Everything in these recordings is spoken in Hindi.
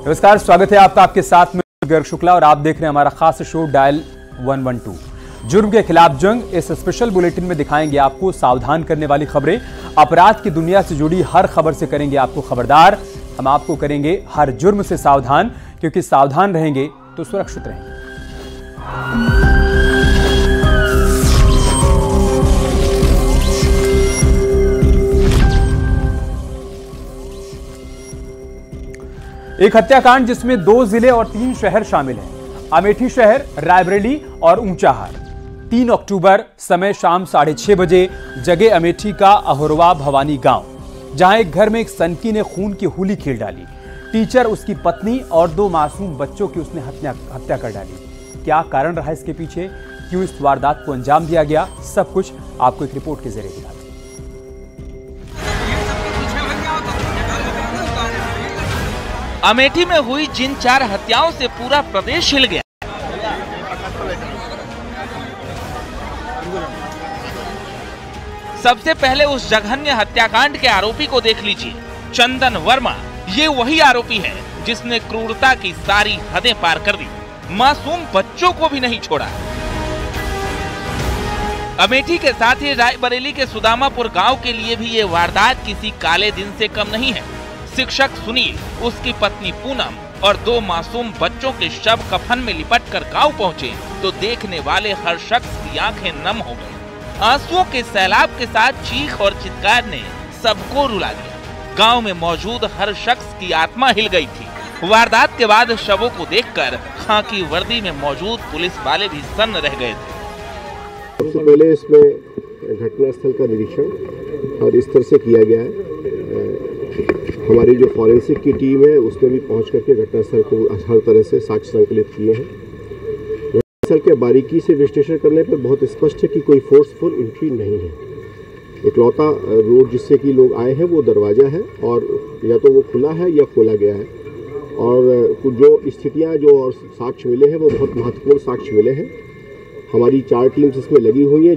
नमस्कार, स्वागत है आपका आपके साथ में गर्ग शुक्ला और आप देख रहे हैं हमारा खास शो डायल 112। जुर्म के खिलाफ जंग। इस स्पेशल बुलेटिन में दिखाएंगे आपको सावधान करने वाली खबरें। अपराध की दुनिया से जुड़ी हर खबर से करेंगे आपको खबरदार। हम आपको करेंगे हर जुर्म से सावधान, क्योंकि सावधान रहेंगे तो सुरक्षित रहेंगे। एक हत्याकांड जिसमें 2 जिले और 3 शहर शामिल हैं। अमेठी शहर, रायबरेली और ऊंचाहार। 3 अक्टूबर, समय शाम 6:30 बजे, जगह अमेठी का अहुरवा भवानी गांव, जहां एक घर में एक सनकी ने खून की होली खेल डाली। टीचर, उसकी पत्नी और 2 मासूम बच्चों की उसने हत्या कर डाली। क्या कारण रहा इसके पीछे, क्यों इस वारदात को अंजाम दिया गया, सब कुछ आपको एक रिपोर्ट के जरिए दिखाते हैं। अमेठी में हुई जिन 4 हत्याओं से पूरा प्रदेश हिल गया। सबसे पहले उस जघन्य हत्याकांड के आरोपी को देख लीजिए। चंदन वर्मा, ये वही आरोपी है जिसने क्रूरता की सारी हदें पार कर दी। मासूम बच्चों को भी नहीं छोड़ा। अमेठी के साथ ही रायबरेली के सुदामापुर गांव के लिए भी ये वारदात किसी काले दिन से कम नहीं है। शिक्षक सुनील, उसकी पत्नी पूनम और 2 मासूम बच्चों के शव कफन में लिपटकर गांव पहुंचे तो देखने वाले हर शख्स की आंखें नम हो गई। आंसुओं के सैलाब के साथ चीख और चित्कार ने सबको रुला दिया। गांव में मौजूद हर शख्स की आत्मा हिल गई थी। वारदात के बाद शवों को देखकर खाकी वर्दी में मौजूद पुलिस वाले भी सन्न रह गए थे। सबसे पहले इसमें घटनास्थल का निरीक्षण और इस तरह से किया गया है। हमारी जो फॉरेंसिक की टीम है उसने भी पहुंच करके घटनास्थल को हर तरह से साक्ष्य संकलित किए हैं। घटनास्थल के बारीकी से विश्लेषण करने पर बहुत स्पष्ट है कि कोई फोर्सफुल एंट्री नहीं है। इकलौता रोड जिससे कि लोग आए हैं वो दरवाजा है, और या तो वो खुला है या खोला गया है। और जो स्थितियाँ जो और साक्ष्य मिले हैं वो बहुत महत्वपूर्ण साक्ष्य मिले हैं। हमारी 4 टीम्स इसमें लगी हुई है।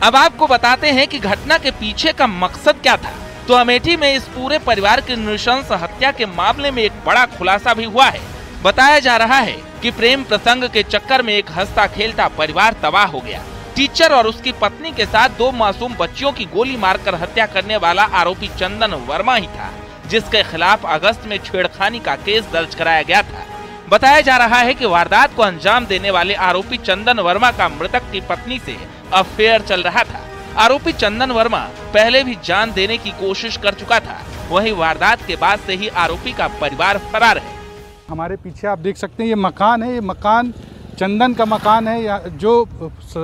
अब आपको बताते हैं कि घटना के पीछे का मकसद क्या था। तो अमेठी में इस पूरे परिवार की नृशंस हत्या के मामले में एक बड़ा खुलासा भी हुआ है। बताया जा रहा है कि प्रेम प्रसंग के चक्कर में एक हंसता खेलता परिवार तबाह हो गया। टीचर और उसकी पत्नी के साथ 2 मासूम बच्चियों की गोली मारकर हत्या करने वाला आरोपी चंदन वर्मा ही था, जिसके खिलाफ अगस्त में छेड़खानी का केस दर्ज कराया गया था। बताया जा रहा है कि वारदात को अंजाम देने वाले आरोपी चंदन वर्मा का मृतक की पत्नी से अफेयर चल रहा था। आरोपी चंदन वर्मा पहले भी जान देने की कोशिश कर चुका था। वहीं वारदात के बाद से ही आरोपी का परिवार फरार है। हमारे पीछे आप देख सकते हैं ये मकान है। ये मकान चंदन का मकान है, जो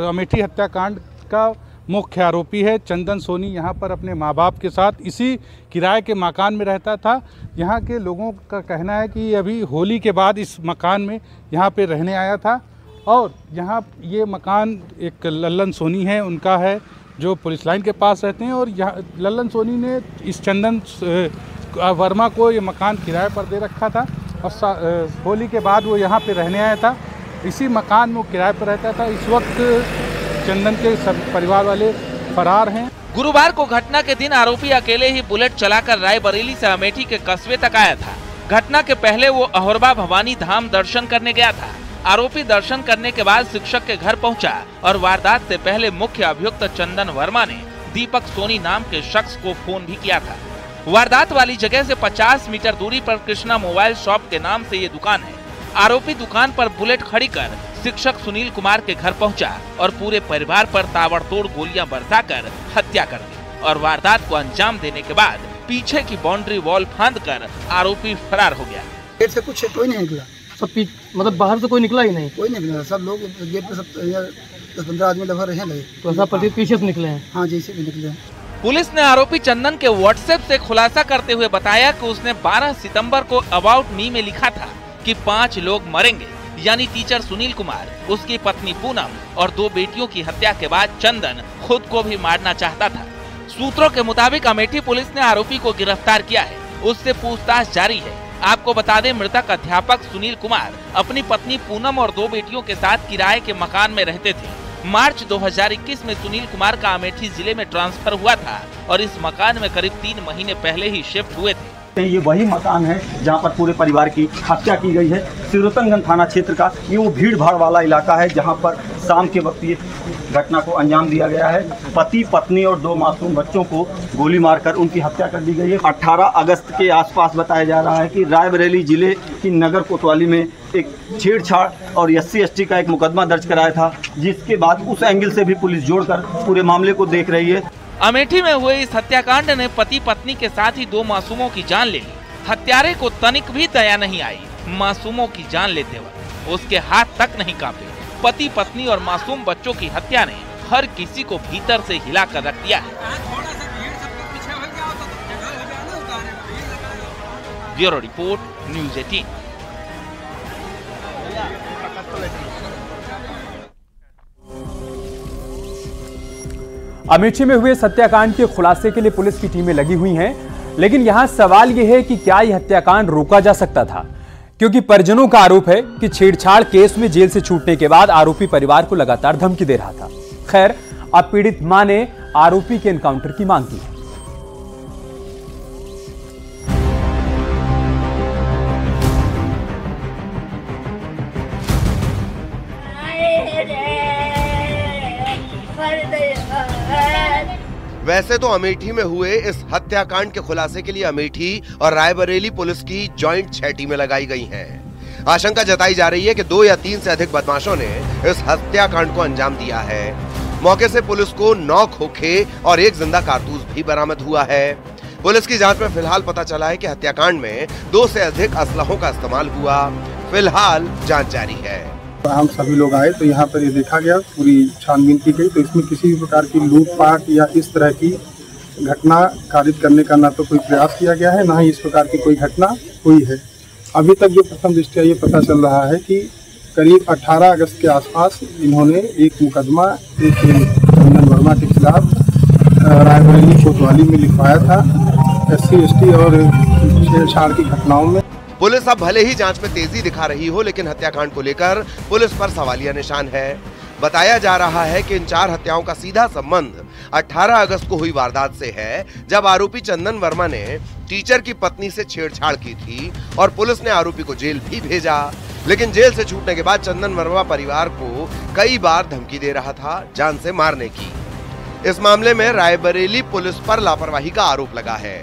अमेठी हत्याकांड का मुख्य आरोपी है। चंदन सोनी यहाँ पर अपने माँ बाप के साथ इसी किराए के मकान में रहता था। यहाँ के लोगों का कहना है कि अभी होली के बाद इस मकान में यहाँ पे रहने आया था। और यहाँ ये मकान एक लल्लन सोनी है, उनका है, जो पुलिस लाइन के पास रहते हैं। और यहाँ लल्लन सोनी ने इस चंदन वर्मा को ये मकान किराए पर दे रखा था और होली के बाद वो यहाँ पे रहने आया था। इसी मकान में वो किराए पर रहता था। इस वक्त चंदन के सब परिवार वाले फरार हैं। गुरुवार को घटना के दिन आरोपी अकेले ही बुलेट चलाकर रायबरेली से अमेठी के कस्बे तक आया था। घटना के पहले वो अहुरवा भवानी धाम दर्शन करने गया था। आरोपी दर्शन करने के बाद शिक्षक के घर पहुंचा और वारदात से पहले मुख्य अभियुक्त चंदन वर्मा ने दीपक सोनी नाम के शख्स को फोन भी किया था। वारदात वाली जगह से 50 मीटर दूरी पर कृष्णा मोबाइल शॉप के नाम से ये दुकान है। आरोपी दुकान पर बुलेट खड़ी कर शिक्षक सुनील कुमार के घर पहुंचा और पूरे परिवार पर ताबड़तोड़ गोलियां बरसाकर हत्या कर दी। और वारदात को अंजाम देने के बाद पीछे की बाउंड्री वॉल फांदकर आरोपी फरार हो गया। गेट से कुछ कोई नहीं निकला, सब मतलब बाहर से कोई निकला ही नहीं, कोई नहीं निकला। सब लोग गेट पे सब 10-15 आदमी लगभग रहे लगे, तो सब पीछे से निकले हैं। हाँ, जैसे भी निकले। पुलिस ने आरोपी चंदन के व्हाट्सएप से खुलासा करते हुए बताया कि उसने 12 सितंबर को अबाउट मी में लिखा था कि 5 लोग मरेंगे, यानी टीचर सुनील कुमार, उसकी पत्नी पूनम और 2 बेटियों की हत्या के बाद चंदन खुद को भी मारना चाहता था। सूत्रों के मुताबिक अमेठी पुलिस ने आरोपी को गिरफ्तार किया है। उससे पूछताछ जारी है। आपको बता दें, मृतक अध्यापक सुनील कुमार अपनी पत्नी पूनम और 2 बेटियों के साथ किराए के मकान में रहते थे। मार्च 2021 में सुनील कुमार का अमेठी जिले में ट्रांसफर हुआ था और इस मकान में करीब 3 महीने पहले ही शिफ्ट हुए थे। ये वही मकान है जहां पर पूरे परिवार की हत्या की गई है। सिरतनगंज थाना क्षेत्र का ये वो भीड़ भाड़ वाला इलाका है जहां पर शाम के वक्त ये घटना को अंजाम दिया गया है। पति पत्नी और 2 मासूम बच्चों को गोली मारकर उनकी हत्या कर दी गई है। 18 अगस्त के आसपास बताया जा रहा है कि रायबरेली जिले की नगर कोतवाली में एक छेड़छाड़ और SC/ST का एक मुकदमा दर्ज कराया था, जिसके बाद उस एंगल से भी पुलिस जोड़कर पूरे मामले को देख रही है। अमेठी में हुए इस हत्याकांड ने पति पत्नी के साथ ही 2 मासूमों की जान ले ली। हत्यारे को तनिक भी दया नहीं आई। मासूमों की जान लेते वक्त उसके हाथ तक नहीं कांपे। पति पत्नी और मासूम बच्चों की हत्या ने हर किसी को भीतर से हिला कर रख दिया है। Bureau report, news 18। अमेठी में हुए हत्याकांड के खुलासे के लिए पुलिस की टीमें लगी हुई हैं, लेकिन यहां सवाल यह है कि क्या यह हत्याकांड रोका जा सकता था, क्योंकि परिजनों का आरोप है कि छेड़छाड़ केस में जेल से छूटने के बाद आरोपी परिवार को लगातार धमकी दे रहा था। खैर, अब पीड़ित मां ने आरोपी के एनकाउंटर की मांग की है। वैसे तो अमेठी में हुए इस हत्याकांड के खुलासे के लिए अमेठी और रायबरेली पुलिस की जॉइंट 6 टीमें लगाई गई हैं। आशंका जताई जा रही है कि 2 या 3 से अधिक बदमाशों ने इस हत्याकांड को अंजाम दिया है। मौके से पुलिस को 9 खोखे और 1 जिंदा कारतूस भी बरामद हुआ है। पुलिस की जांच में फिलहाल पता चला है कि हत्याकांड में 2 से अधिक असलहों का इस्तेमाल हुआ। फिलहाल जांच जारी है। हम सभी लोग आए तो यहाँ पर ये देखा गया, पूरी छानबीन की गई, तो इसमें किसी भी प्रकार की लूटपाट या इस तरह की घटना कारित करने का ना तो कोई प्रयास किया गया है, ना ही इस प्रकार की कोई घटना हुई है। अभी तक जो प्रथम दृष्टया ये पता चल रहा है कि करीब 18 अगस्त के आसपास इन्होंने एक मुकदमा एक चंदन वर्मा के खिलाफ रायबरेली कोतवाली में लिखवाया था SC/ST और छेड़छाड़ की घटनाओं में। पुलिस अब भले ही जांच में तेजी दिखा रही हो, लेकिन हत्याकांड को लेकर पुलिस पर सवालिया निशान है। बताया जा रहा है कि इन 4 हत्याओं का सीधा संबंध 18 अगस्त को हुई वारदात से है, जब आरोपी चंदन वर्मा ने टीचर की पत्नी से छेड़छाड़ की थी और पुलिस ने आरोपी को जेल भी भेजा। लेकिन जेल से छूटने के बाद चंदन वर्मा परिवार को कई बार धमकी दे रहा था जान से मारने की। इस मामले में रायबरेली पुलिस पर लापरवाही का आरोप लगा है।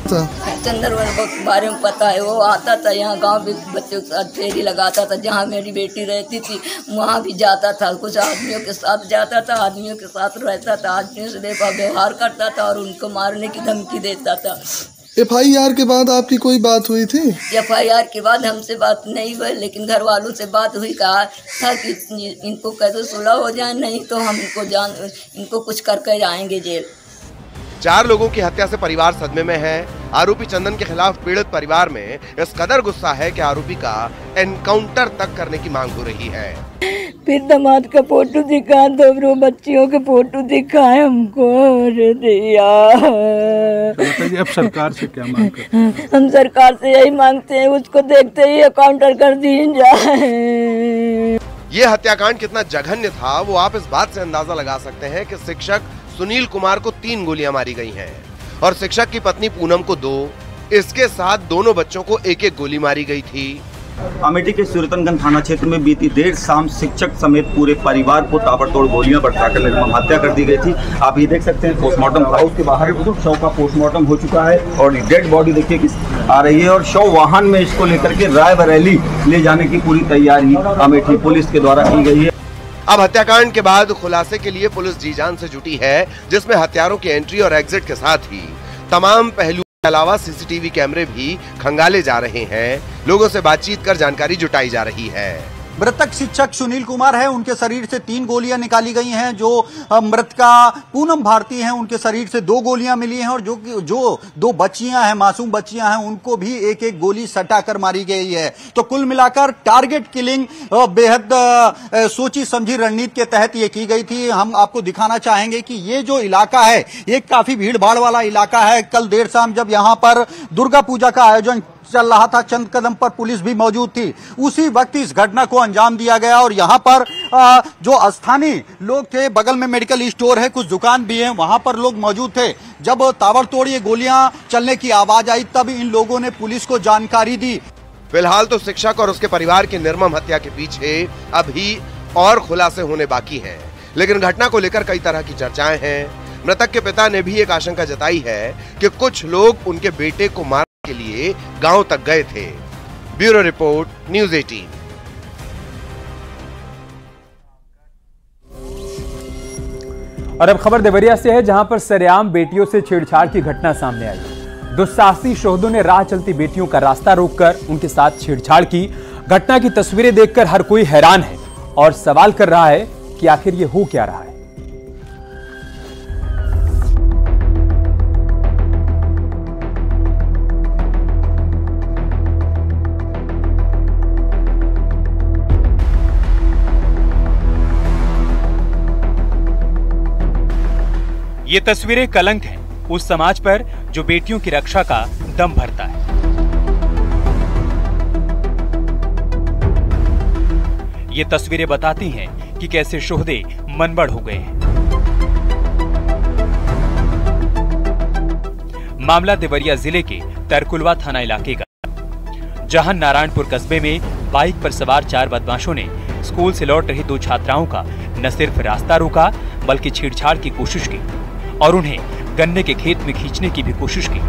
चंदन वर्मा के बारे में पता है, वो आता था यहाँ गांव में बच्चों के साथ फेरी लगाता था। जहाँ मेरी बेटी रहती थी वहाँ भी जाता था, कुछ आदमियों के साथ जाता था, आदमियों के साथ रहता था, आदमियों से व्यवहार करता था और उनको मारने की धमकी देता था। FIR के बाद आपकी कोई बात हुई थी? FIR के बाद हमसे बात नहीं हुई, लेकिन घर वालों से बात हुई। कहा था कि इनको कैसे सुलह हो जाए, नहीं तो हम इनको कुछ करके जाएंगे जेल। 4 लोगों की हत्या से परिवार सदमे में है। आरोपी चंदन के खिलाफ पीड़ित परिवार में इस कदर गुस्सा है कि आरोपी का एनकाउंटर तक करने की मांग हो रही है। फिर दामाद का फोटो दिखा, 2 बच्चियों के फोटो दिखाए हमको दिया। तो अब सरकार से क्या मांग करते हैं? हम सरकार से यही मांगते हैं, उसको देखते ही एनकाउंटर कर दी जाए। ये हत्याकांड कितना जघन्य था वो आप इस बात से अंदाजा लगा सकते हैं कि शिक्षक सुनील कुमार को 3 गोलियां मारी गई हैं और शिक्षक की पत्नी पूनम को 2। इसके साथ दोनों बच्चों को 1-1 गोली मारी गई थी। अमेठी के सिरतनगंज थाना क्षेत्र में बीती देर शाम शिक्षक समेत पूरे परिवार को ताबड़तोड़ गोलियां बरसाकर निर्मम हत्या कर दी गई थी। आप ये देख सकते हैं पोस्टमार्टम हाउस के बाहर शव का पोस्टमार्टम हो चुका है और डेड बॉडी देखिए किस आ रही है और शव वाहन में इसको लेकर के रायबरेली ले जाने की पूरी तैयारी अमेठी पुलिस के द्वारा की गई है। अब हत्याकांड के बाद खुलासे के लिए पुलिस जी जान से जुटी है, जिसमें हत्यारों की एंट्री और एग्जिट के साथ ही तमाम पहलुओं के अलावा CCTV कैमरे भी खंगाले जा रहे हैं। लोगों से बातचीत कर जानकारी जुटाई जा रही है। मृतक शिक्षक सुनील कुमार है, उनके शरीर से 3 गोलियां निकाली गई हैं। जो मृतका पूनम भारती हैं, उनके शरीर से 2 गोलियां मिली हैं और जो 2 बच्चियां हैं, मासूम बच्चियां हैं, उनको भी 1-1 गोली सटाकर मारी गई है। तो कुल मिलाकर टारगेट किलिंग बेहद सोची समझी रणनीति के तहत ये की गई थी। हम आपको दिखाना चाहेंगे कि ये जो इलाका है ये काफी भीड़ भाड़ वाला इलाका है। कल देर शाम जब यहाँ पर दुर्गा पूजा का आयोजन चल रहा था, चंद कदम पर पुलिस भी मौजूद थी, उसी वक्त इस घटना को अंजाम दिया गया और यहाँ पर जो स्थानीय लोग थे, बगल में मेडिकल स्टोर है, कुछ दुकान भी है, वहां पर लोग मौजूद थे। जब ताबड़तोड़ ये गोलियां चलने की आवाज आई तब इन लोगों ने पुलिस को जानकारी दी। फिलहाल तो शिक्षक और उसके परिवार की निर्मम हत्या के पीछे अभी और खुलासे होने बाकी हैं, लेकिन घटना को लेकर कई तरह की चर्चाएं हैं। मृतक के पिता ने भी एक आशंका जताई है कि कुछ लोग उनके बेटे को मारने के लिए गांव तक गए थे। Bureau report, news 18। और अब खबर देवरिया से है, जहां पर सरेआम बेटियों से छेड़छाड़ की घटना सामने आई। दुस्साहसी शोहदों ने राह चलती बेटियों का रास्ता रोककर उनके साथ छेड़छाड़ की। घटना की तस्वीरें देखकर हर कोई हैरान है और सवाल कर रहा है कि आखिर ये हो क्या रहा है। ये तस्वीरें कलंक हैं उस समाज पर जो बेटियों की रक्षा का दम भरता है। ये तस्वीरें बताती हैं कि कैसे शोहदे मनबड़ हो गए हैं। मामला देवरिया जिले के तरकुलवा थाना इलाके का, जहां नारायणपुर कस्बे में बाइक पर सवार 4 बदमाशों ने स्कूल से लौट रही 2 छात्राओं का न सिर्फ रास्ता रोका बल्कि छेड़छाड़ की कोशिश की और उन्हें गन्ने के खेत में खींचने की भी कोशिश की।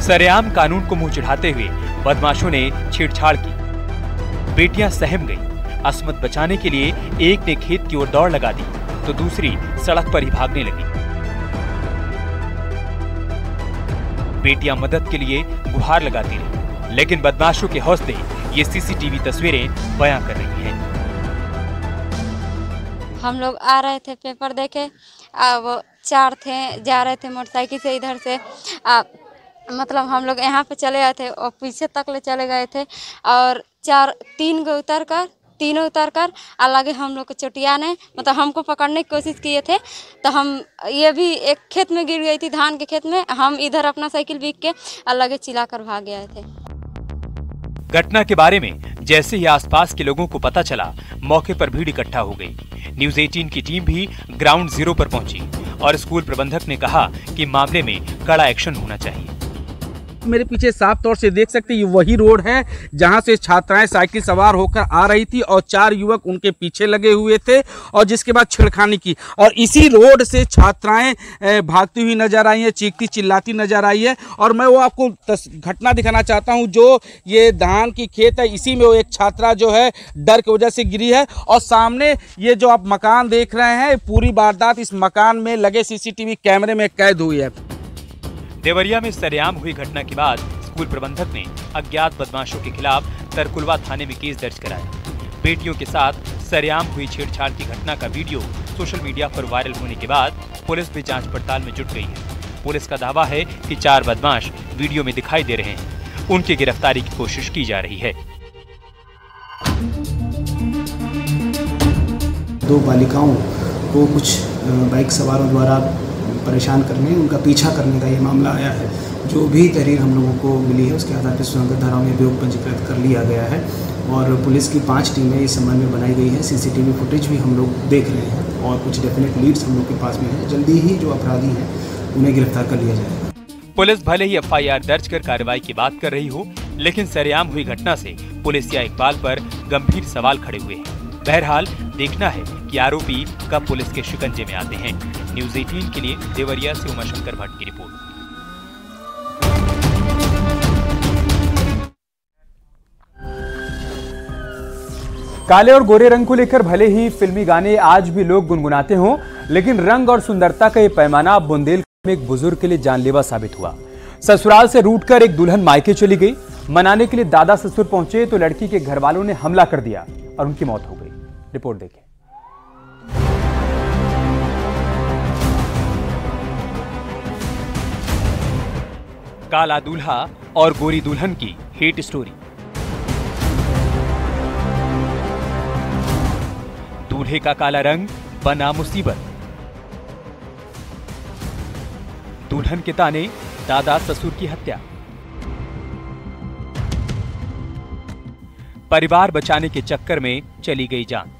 सरेआम कानून को मुंह चिढ़ाते हुए बदमाशों ने छेड़छाड़ की। बेटियां सहम गईं। असमत बचाने के लिए एक ने खेत की ओर दौड़ लगा दी तो दूसरी सड़क पर ही भागने लगी। बेटियां मदद के लिए गुहार लगाती रहीं, लेकिन बदमाशों के हौसले ये सीसीटीवी तस्वीरें बयां कर रही हैं। हम लोग आ रहे थे पेपर देके, वो 4 थे, जा रहे थे मोटरसाइकिल से इधर से, मतलब हम लोग यहाँ पे चले आए थे और पीछे तक ले चले गए थे और 3 उतर कर अलग हम लोग को चोटिया ने मतलब हमको पकड़ने की कोशिश किए थे। तो हम ये भी एक खेत में गिर गई थी, धान के खेत में। हम इधर अपना साइकिल बिक के अलग चिल्ला कर भाग गए थे। घटना के बारे में जैसे ही आसपास के लोगों को पता चला, मौके पर भीड़ इकट्ठा हो गई। न्यूज़ 18 की टीम भी ग्राउंड जीरो पर पहुंची और स्कूल प्रबंधक ने कहा कि मामले में कड़ा एक्शन होना चाहिए। मेरे पीछे साफ तौर से देख सकते हैं, ये वही रोड है जहां से छात्राएं साइकिल सवार होकर आ रही थी और 4 युवक उनके पीछे लगे हुए थे और जिसके बाद छेड़खानी की। और इसी रोड से छात्राएं भागती हुई नजर आई है, चीखती चिल्लाती नजर आई है। और मैं वो आपको घटना दिखाना चाहता हूं, जो ये धान की खेत है, इसी में वो एक छात्रा जो है डर की वजह से गिरी है। और सामने ये जो आप मकान देख रहे हैं, पूरी वारदात इस मकान में लगे सीसीटीवी कैमरे में कैद हुई है। देवरिया में सरेआम हुई घटना के बाद स्कूल प्रबंधक ने अज्ञात बदमाशों के खिलाफ तरकुलवा थाने में केस दर्ज कराया। बेटियों के साथ सरेआम हुई छेड़छाड़ की घटना का वीडियो सोशल मीडिया पर वायरल होने के बाद पुलिस भी जांच पड़ताल में जुट गई है। पुलिस का दावा है कि 4 बदमाश वीडियो में दिखाई दे रहे हैं। उनकी गिरफ्तारी की कोशिश की जा रही है। 2 बालिकाओं को कुछ बाइक सवारों द्वारा परेशान करने, उनका पीछा करने का ये मामला आया है। जो भी तहरीर हम लोगों को मिली है उसके आधार पर सुसंगत धाराओं में अभियोग पंजीकृत कर लिया गया है और पुलिस की 5 टीमें इस संबंध में बनाई गई है। सीसीटीवी फुटेज भी हम लोग देख रहे हैं और कुछ डेफिनेट लीड्स हम लोग के पास में है। जल्दी ही जो अपराधी हैं उन्हें गिरफ्तार कर लिया जाएगा। पुलिस भले ही FIR दर्ज कर कार्रवाई की बात कर रही हो, लेकिन सरेआम हुई घटना से पुलिस या इकबाल पर गंभीर सवाल खड़े हुए हैं। बहरहाल देखना है कि आरोपी कब पुलिस के शिकंजे में आते हैं। न्यूज़ 18 के लिए देवरिया से उमाशंकर भट्ट की रिपोर्ट। काले और गोरे रंग को लेकर भले ही फिल्मी गाने आज भी लोग गुनगुनाते हों, लेकिन रंग और सुंदरता का ये पैमाना बुंदेलखंड में एक बुजुर्ग के लिए जानलेवा साबित हुआ। ससुराल से रूठकर एक दुल्हन मायके चली गई। मनाने के लिए दादा ससुर पहुंचे तो लड़की के घर वालों ने हमला कर दिया और उनकी मौत हो गई। रिपोर्ट देखें। काला दूल्हा और गोरी दुल्हन की हेट स्टोरी। दूल्हे का काला रंग बना मुसीबत। दुल्हन के ताने दादा ससुर की हत्या। परिवार बचाने के चक्कर में चली गई जान।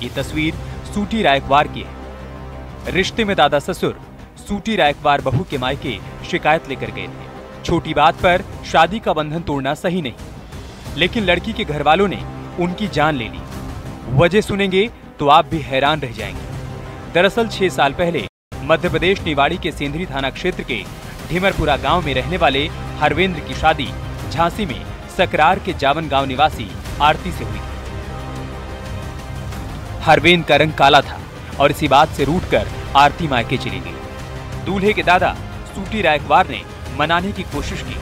ये तस्वीर सूटी रायकवार की है। रिश्ते में दादा ससुर सूटी रायकवार बहू के मायके शिकायत लेकर गए थे। छोटी बात पर शादी का बंधन तोड़ना सही नहीं, लेकिन लड़की के घर वालों ने उनकी जान ले ली। वजह सुनेंगे तो आप भी हैरान रह जाएंगे। दरअसल 6 साल पहले मध्य प्रदेश निवाड़ी के सेंधरी थाना क्षेत्र के ढिमरपुरा गांव में रहने वाले हरवेंद्र की शादी झांसी में सकरार के जावन गांव निवासी आरती से हुई थी। हरवेंद्र का रंग काला था और इसी बात से रूठकर आरती मायके चली गई। दूल्हे के दादा सूटी रायकवार ने मनाने की कोशिश की,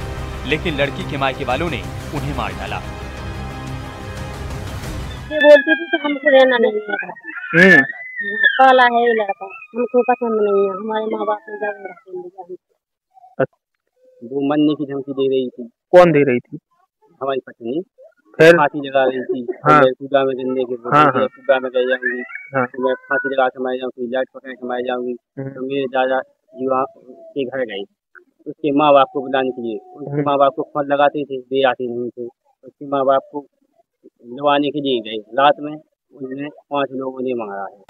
लेकिन लड़की के मायके वालों ने उन्हें मार डाला। ये बोलती थी कि हमको रहना नहीं है, काला है ये लड़का, हमको पसंद नहीं है, हमारे माँ बाप ने जबरदस्ती दिया। वो मरने की धमकी दे रही थी। कौन दे रही थी? हमारी पत्नी। फिर फांसी लगा रही थी। हाँ। पूजा में गिरने के पूजा में गई जाऊंगी, तो मैं फांसी लगा के मार जाऊंगी, लाइट पकड़ के मार जाऊंगी। तो मेरे दादा युवा के घर गए उसके माँ बाप को बुलाने के लिए। उसके माँ बाप को फोन लगाते थे, दे आते नहीं थे। उसके माँ बाप को बुलवाने के लिए गए। रात में उन्हें 5 लोगों ने मारा है।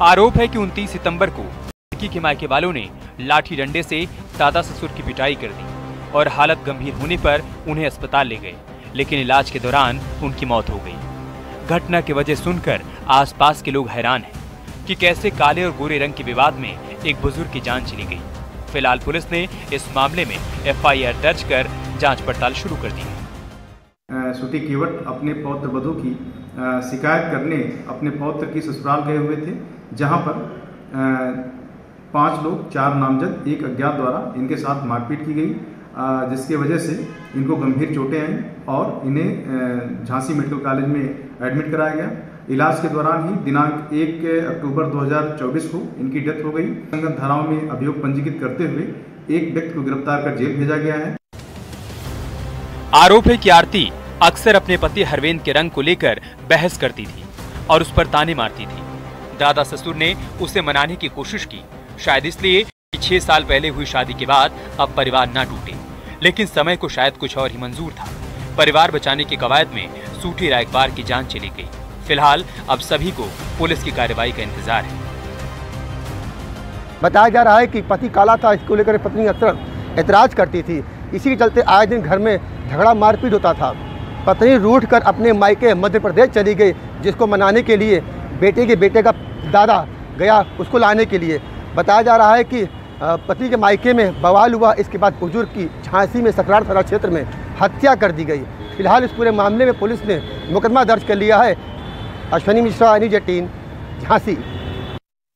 आरोप है कि 29 सितंबर को लड़की के मायके वालों ने लाठी डंडे से दादा ससुर की पिटाई कर दी और हालत गंभीर होने पर उन्हें अस्पताल ले गए, लेकिन इलाज के दौरान उनकी मौत हो गई। घटना की वजह सुनकर आसपास के लोग हैरान हैं कि कैसे काले और गोरे रंग के विवाद में एक बुजुर्ग की जान चली गई। फिलहाल पुलिस ने इस मामले में FIR दर्ज कर जांच पड़ताल शुरू कर दी है। सूटी केवट अपने पौत्र वधू की शिकायत करने अपने पौत्र की ससुराल गए हुए थे, जहां पर 5 लोग 4 नामजद 1 अज्ञात द्वारा इनके साथ मारपीट की गई, जिसकी वजह से इनको गंभीर चोटें आई और इन्हें झांसी मेडिकल कॉलेज में एडमिट कराया गया। इलाज के दौरान ही दिनांक 1 अक्टूबर 2024 को इनकी डेथ हो गई। संगत धाराओं में अभियोग पंजीकृत करते हुए एक व्यक्ति को गिरफ्तार कर जेल भेजा गया है। आरोप है कि आरती अक्सर अपने पति हरवेंद्र के रंग को लेकर बहस करती थी और उस पर ताने मारती थी। दादा ससुर ने उसे मनाने की कोशिश की, शायद इसलिए कि 6 साल पहले हुई शादी के बाद अब परिवार ना टूटे, लेकिन समय को शायद कुछ और ही मंजूर था। परिवार बचाने की कवायद में सूटी रायकवार की जान चली गई। फिलहाल अब सभी को पुलिस की कार्रवाई का इंतजार है। बताया जा रहा है कि पति काला था, इसको लेकर पत्नी अक्सर ऐतराज करती थी। इसी के चलते आए दिन घर में झगड़ा मारपीट होता था। पत्नी रूठ कर अपने मायके मध्य प्रदेश चली गई, जिसको मनाने के लिए बेटे का दादा गया उसको लाने के लिए। बताया जा रहा है कि पति के मायके में बवाल हुआ। इसके बाद बुजुर्ग की झांसी में सकरार थाना क्षेत्र में हत्या कर दी गई। फिलहाल इस पूरे मामले में पुलिस ने मुकदमा दर्ज कर लिया है। अश्विनी मिश्रा, NEWS 18, झांसी।